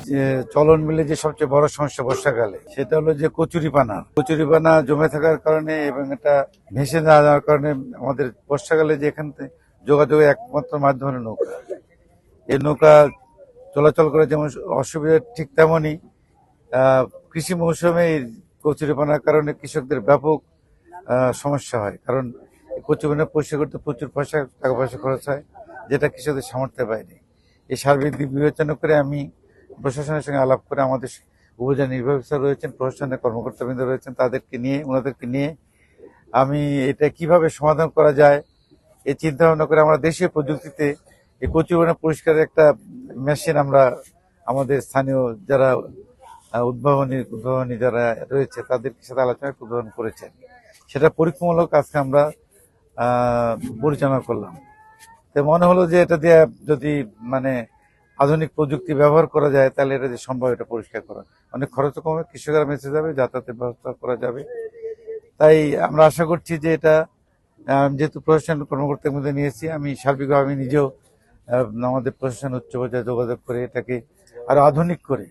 যে চলন মিলে যে সবচেয়ে বড় সমস্যা বর্ষাকালে সেটা হলো যে কচুরিপানা জমে থাকার কারণে এবং এটা ভেসে না যাওয়ার কারণে আমাদের বর্ষাকালে যে এখান থেকে যোগাযোগের একমাত্র মাধ্যম হলো নৌকা। এই নৌকা চলাচল করে যেমন অসুবিধা, ঠিক তেমনই কৃষি মৌসুমে এই কচুরিপানার কারণে কৃষকদের ব্যাপক সমস্যা হয়। কারণ কচুরিপানা পরিষ্কার করতে প্রচুর টাকা পয়সা খরচ হয়, যেটা কৃষকদের সামর্থ্যের বাইরে। এই সার্বিক দিক বিবেচনা করে আমি প্রশাসনের সঙ্গে আলাপ করে আমাদের উপজেলা নির্বাহী অফিসার রয়েছেন, প্রশাসনের কর্মকর্তাবৃন্দ রয়েছেন, ওনাদেরকে নিয়ে আমি এটা কিভাবে সমাধান করা যায় এই চিন্তা ভাবনা করে আমরা দেশীয় প্রযুক্তিতে এই কচুরিপানা পরিষ্কারের একটা মেশিন আমরা আমাদের স্থানীয় যারা উদ্ভাবনী যারা রয়েছে তাদের সাথে আলোচনা উদ্ভাবন করেছেন। সেটা পরীক্ষামূলক আজকে আমরা পরিচালনা করলাম। তো মনে হলো যে এটা দিয়ে যদি মানে আধুনিক প্রযুক্তি ব্যবহার করা যায় তাহলে এটা যে সম্ভব এটা পরিষ্কার করা, অনেক খরচ কমে, কৃষকরা বেঁচে যাবে, যাতায়াতের ব্যবস্থা করা যাবে। তাই আমরা আশা করছি যে এটা যেহেতু প্রশাসন কর্মকর্তার মধ্যে নিয়েছি, আমি সার্বিকভাবে আমি নিজেও আমাদের প্রশাসন উচ্চ পর্যায়ে যোগাযোগ করে এটাকে আরো আধুনিক করে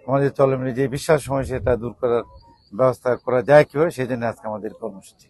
আমাদের চলমিলে যে বিশাল সমস্যা সেটা দূর করার ব্যবস্থা করা যায় কিভাবে, সেই জন্য আজকে আমাদের কর্মসূচি।